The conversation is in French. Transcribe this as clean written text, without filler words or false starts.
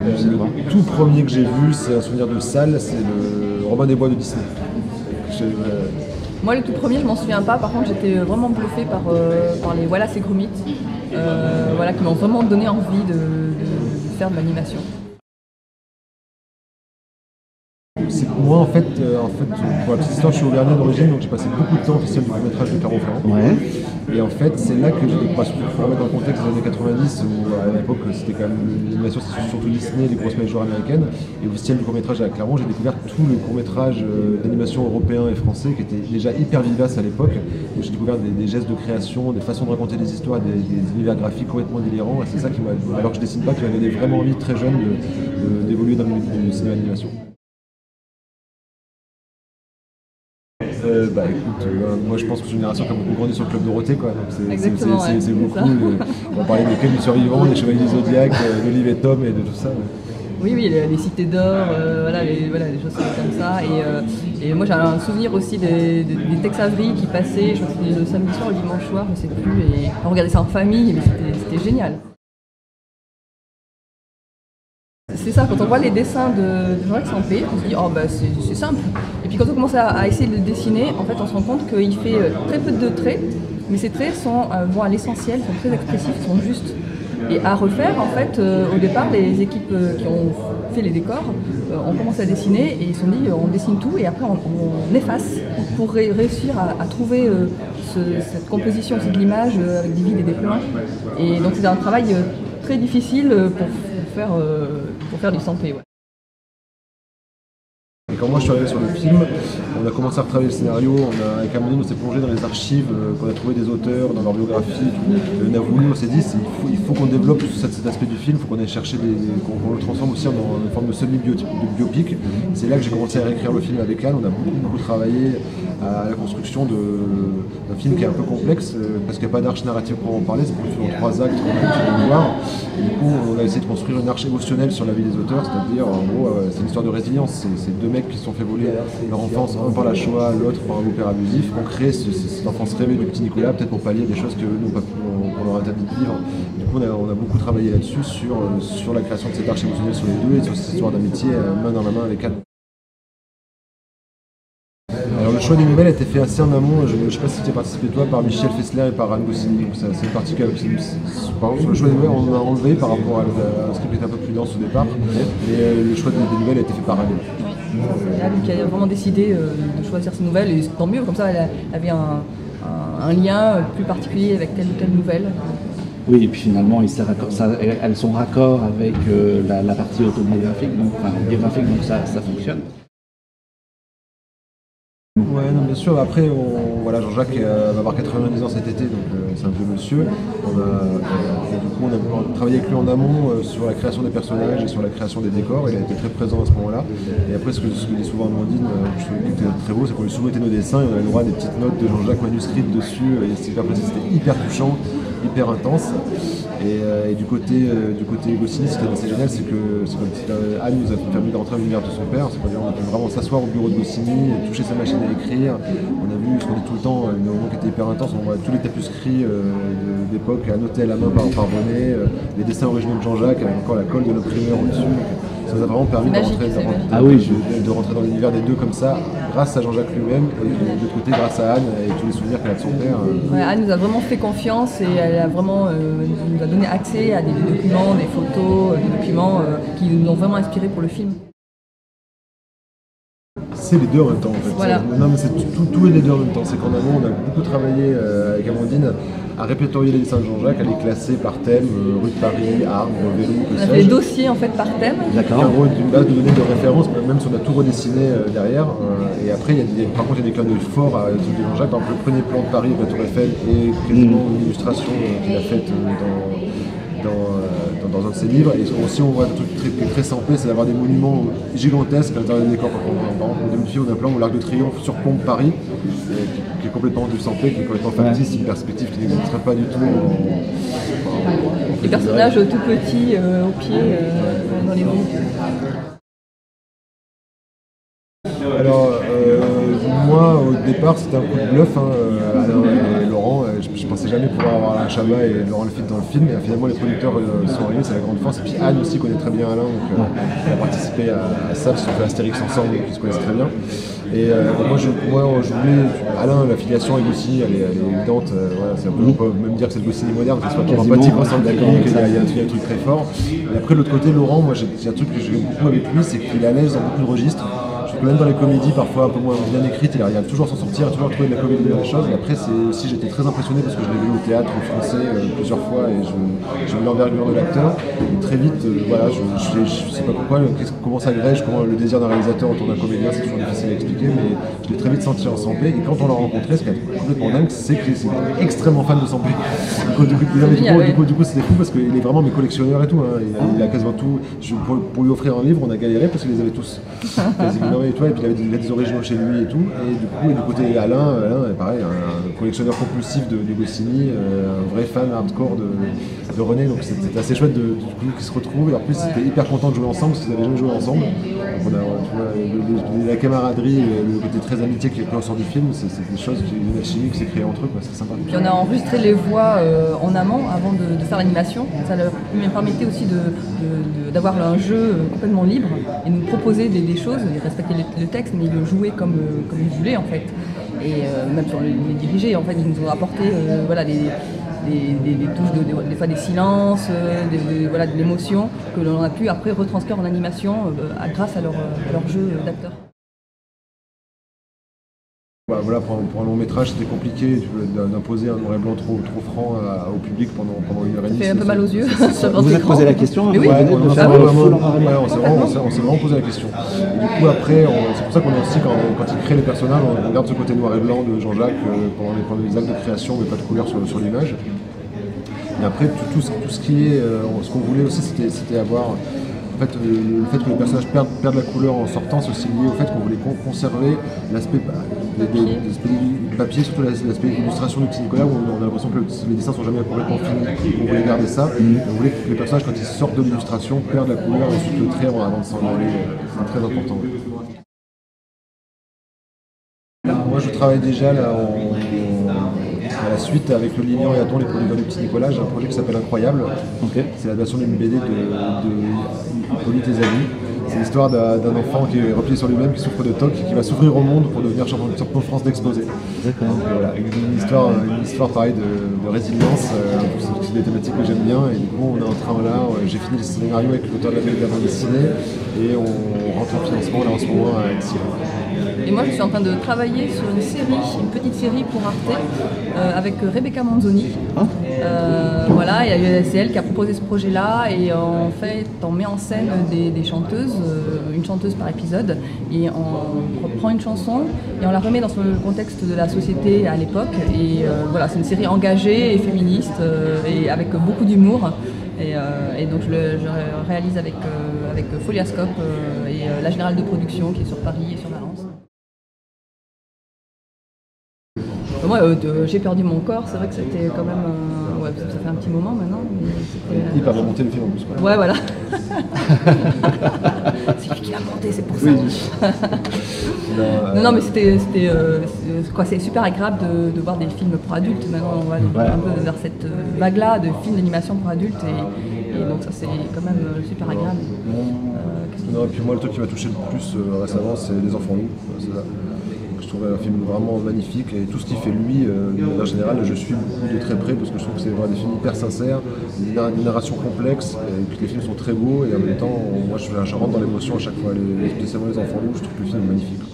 Le tout premier que j'ai vu, c'est un souvenir de salle, c'est le Robin des Bois de Disney. Moi, le tout premier, je m'en souviens pas. Par contre, j'étais vraiment bluffée par les Wallace et Gromit, voilà, qui m'ont vraiment donné envie de faire de l'animation. Moi, en fait, pour la petite histoire, je suis auvergnat d'origine, donc j'ai passé beaucoup de temps au festival du court-métrage de Clermont-Ferrand. Ouais. Et en fait, c'est là que j'ai découvert, pour remettre dans le contexte des années 90, où à l'époque, c'était quand même l'animation, c'était surtout Disney, les grosses majors américaines. Et au festival du court-métrage à Clermont, j'ai découvert tout le court-métrage d'animation européen et français, qui était déjà hyper vivace à l'époque. Donc j'ai découvert des gestes de création, des façons de raconter des histoires, des univers graphiques complètement délirants. Et c'est ça qui m'a, alors que je dessine pas, qui m'a donné vraiment envie très jeune d'évoluer dans le cinéma d'animation. Écoute, moi je pense que c'est une génération qui a beaucoup grandi sur le Club Dorothée, quoi. Donc c'est beaucoup. On va parler des Clubs du Survivant, des Chevaliers du Zodiac, d'Olive et Tom et de tout ça. Ouais. Oui, les cités d'or, voilà, les choses comme ça. Et moi j'ai un souvenir aussi des Tex Avery qui passaient, je crois que c'était le samedi soir ou le dimanche soir, je sais plus. Et on regardait ça en famille, mais c'était génial. C'est ça, quand on voit les dessins de Jean-Jacques Sempé, on se dit, oh bah c'est simple. Et puis quand on commence à essayer de le dessiner, en fait on se rend compte qu'il fait très peu de traits, mais ces traits vont à l'essentiel, sont très expressifs, sont justes. Et à refaire, en fait, au départ, les équipes qui ont fait les décors ont commencé à dessiner et ils se sont dit, on dessine tout et après on efface pour réussir à trouver cette composition, cette l'image avec des vides et des pleins. Et donc c'est un travail très difficile pour faire du Sempé. Ouais. Et quand moi je suis arrivé sur le film, on a commencé à retravailler le scénario, avec Amandine, on s'est plongé dans les archives, qu'on a trouvé des auteurs, dans leur biographie, on a voulu, on s'est dit, il faut qu'on développe cet aspect du film, il faut qu'on aille chercher qu'on le transforme aussi en une forme de semi-biopic. C'est là que j'ai commencé à réécrire le film avec Anne, on a beaucoup travaillé à la construction d'un film qui est un peu complexe, parce qu'il n'y a pas d'arche narrative pour en parler, c'est construit en 3 actes, on va voir. Et du coup, on a essayé de construire une arche émotionnelle sur la vie des auteurs, c'est-à-dire, en gros, c'est une histoire de résilience, c'est 2 mecs qui se sont fait voler leur enfance, un par la Shoah, l'autre par un beau-père abusif. On crée cette enfance rêvée du petit Nicolas, peut-être pour pallier des choses qu'on leur interdit de vivre. Du coup, on a beaucoup travaillé là-dessus, sur la création de cette arche émotionnelle sur les deux et sur cette histoire d'amitié main dans la main avec Anne. Alors le choix des nouvelles a été fait assez en amont, je ne sais pas si tu as participé toi, par Michel Fessler et par Anne Goscinny. C'est une partie par exemple sur le choix des nouvelles, on a enlevé par rapport à un script qui était un peu plus dense au départ, et le choix des nouvelles a été fait par Anne. C'est Anne qui a vraiment décidé de choisir ces nouvelles, et tant mieux, comme ça elle avait un lien plus particulier avec telle ou telle nouvelle. Oui, et puis finalement, elles sont raccord avec la partie autobiographique, donc ça fonctionne. Ouais, non, bien sûr. Après, voilà, Jean-Jacques va avoir 90 ans cet été, donc c'est un vieux monsieur. Et du coup, on a travaillé avec lui en amont sur la création des personnages et sur la création des décors. Il a été très présent à ce moment-là. Et après, ce que dit souvent Amandine, je trouve que c'était très beau, c'est qu'on lui soumettait nos dessins et on avait le droit à des petites notes de Jean-Jacques manuscrites dessus. Et c'était hyper précis, c'était hyper touchant, hyper intense. Et du côté Goscinny, ce qui est assez génial, c'est que Anne nous a permis de rentrer dans l'univers de son père. C'est-à-dire qu'on a pu vraiment s'asseoir au bureau de Goscinny, toucher sa machine à écrire. On a vu ce qu'on dit tout le temps, une moment qui était hyper intense. On voit tous les tapuscrits d'époque annotés à la main par René, les dessins originaux de Jean-Jacques, avec encore la colle de l'imprimeur au-dessus. Ça nous a vraiment permis de rentrer dans l'univers des deux comme ça, grâce à Jean-Jacques lui-même, et de l'autre côté grâce à Anne et tous les souvenirs qu'elle a de son père. Ouais, Anne nous a vraiment fait confiance et elle a vraiment nous a donné accès à des documents, des photos, des documents qui nous ont vraiment inspirés pour le film. C'est les deux en même temps en fait. Voilà. Non mais c'est tout est les deux en même temps. C'est qu'en amont on a beaucoup travaillé avec Amandine à répertorier les dessins de Jean-Jacques, à les classer par thème, rue de Paris, arbre, vélo, on a fait des dossiers en fait par thème. D'accord. En gros une base de données de référence, même si on a tout redessiné derrière. Et après par contre il y a des clins d'œil forts à trucs de Jean-Jacques. Par exemple le premier plan de Paris avec la Tour Eiffel et quasiment une illustration qu'il a faite dans un de ses livres. Et aussi on voit un truc très Sempé, c'est d'avoir des monuments gigantesques à l'intérieur des décors. Par exemple au début du film on a un plan où l'Arc de Triomphe surplombe Paris, qui est complètement du Sempé, qui est complètement factice, une perspective qui n'existerait pas du tout. Les personnages tout petits au pied dans les monts. Alors moi au départ c'était un coup de bluff, Alain et Laurent, je pensais jamais pouvoir avoir Alain Chabat et Laurent Lafitte dans le film, et finalement les producteurs sont arrivés, c'est la grande force. Et puis Anne aussi connaît très bien Alain, donc elle a participé à ça, parce qu'ils ont fait Astérix ensemble, donc ils se connaissent très bien. Et moi, je voulais, Alain, l'affiliation avec Goscinny, elle est évidente. Voilà, on peut même dire que c'est le Goscinny moderne, que ce soit pour empathie, pour qu'il y a un truc très fort. Et après, de l'autre côté, Laurent, moi, j'ai un truc que j'aime beaucoup avec lui, c'est qu'il est à l'aise dans beaucoup de registres. Je trouve que même dans les comédies, parfois un peu moins bien écrites, il arrive toujours à s'en sortir, à toujours trouver de la comédie dans les choses. Et après, j'étais très impressionné parce que je l'ai vu au théâtre français plusieurs fois et j'ai vu l'envergure de l'acteur. Et très vite, voilà, je sais pas pourquoi, comment ça agrège, comment le désir d'un réalisateur autour d'un comédien, c'est toujours difficile à expliquer, mais je l'ai très vite senti en Sampé. Et quand on l'a rencontré, ce qui est complètement dingue, c'est que c'est extrêmement fan de Sampé. Du coup, c'était fou parce qu'il est vraiment mes collectionneurs et tout. Hein. Il a quasiment tout. Pour lui offrir un livre, on a galéré parce qu'il les avait tous. Quasiment. Et puis il a des originaux chez lui et tout. Et du côté Alain est pareil, un collectionneur compulsif de Goscinny, un vrai fan hardcore de René. Donc c'était assez chouette qu'ils se retrouvent. Et en plus, c'était hyper content de jouer ensemble parce qu'ils n'avaient jamais joué ensemble. Donc la camaraderie, le côté très amitié qui ressort du film, c'est des choses, une alchimie qui s'est créée entre eux. C'est sympa. Puis on a enregistré les voix en amont avant de faire l'animation. Ça leur permettait aussi d'avoir un jeu complètement libre et nous proposer des choses, respecter le texte, mais le jouer comme ils voulaient en fait. Et même sur les dirigés, en fait, ils nous ont apporté voilà, des touches, des fois des silences, voilà, de l'émotion que l'on a pu après retranscrire en animation grâce à leur jeu d'acteurs. Voilà, pour un long métrage, c'était compliqué d'imposer un noir et blanc trop franc au public pendant 1h30. Ça fait un peu mal aux yeux. Vous vous êtes posé la question? Oui, on s'est vraiment posé la question. Et du coup, après, c'est pour ça qu'on est aussi, quand il crée les personnages, on regarde ce côté noir et blanc de Jean-Jacques pendant les actes de création, mais pas de couleur sur l'image. Et après, tout ce qui est. Ce qu'on voulait aussi, c'était avoir. En fait, le fait que les personnages perdent la couleur en sortant, c'est aussi lié au fait qu'on voulait conserver l'aspect papier, surtout l'aspect illustration du Petit Nicolas, où on a l'impression que les dessins sont jamais complètement finis. On voulait garder ça. On voulait que les personnages, quand ils sortent de l'illustration, perdent la couleur et ensuite le trait avant de s'en aller. C'est très important. Moi, je travaille déjà là, à la suite avec le Lignan et Aton, les polygons du Petit Nicolas. J'ai un projet qui s'appelle Incroyable. Okay. C'est l'adaptation d'une BD de Hippolyte et Zazie. C'est l'histoire d'un enfant qui est replié sur lui-même, qui souffre de TOC, qui va s'ouvrir au monde pour devenir champion de France d'exposé. D'accord. Voilà, une histoire pareil de résilience, c'est des thématiques que j'aime bien. Et du coup, on est en train là, j'ai fini le scénario avec l'auteur de la bande dessinée et on rentre en financement là en ce moment à Annecy. Et moi, je suis en train de travailler sur une petite série pour Arte avec Rebecca Manzoni. Voilà, c'est elle qui a proposé ce projet-là et en fait, on met en scène des chanteuses, une chanteuse par épisode, et on reprend une chanson et on la remet dans le contexte de la société à l'époque. Et voilà, c'est une série engagée et féministe et avec beaucoup d'humour. Et donc je réalise avec Foliascope et la Générale de Production qui est sur Paris et sur Valence. Moi, j'ai perdu mon corps, c'est vrai que c'était quand même. Ouais, ça fait un petit moment maintenant. Il va monter le film en plus. Quoi. Ouais, voilà. C'est lui qui l'a monté, c'est pour ça. Oui. Non, mais c'est super agréable de voir des films pour adultes. Maintenant, on va un peu vers cette vague-là de films d'animation pour adultes. Et donc, ça, c'est quand même super agréable. Non, et puis moi, le truc qui m'a touché le plus récemment, c'est Les Enfants Loups. Je trouvais un film vraiment magnifique et tout ce qu'il fait lui, de manière générale, je suis beaucoup de très près parce que je trouve que c'est vraiment des films hyper sincères, une narration complexe, et que les films sont très beaux et en même temps, moi je rentre dans l'émotion à chaque fois, spécialement Les Enfants Loups, je trouve que le film est magnifique.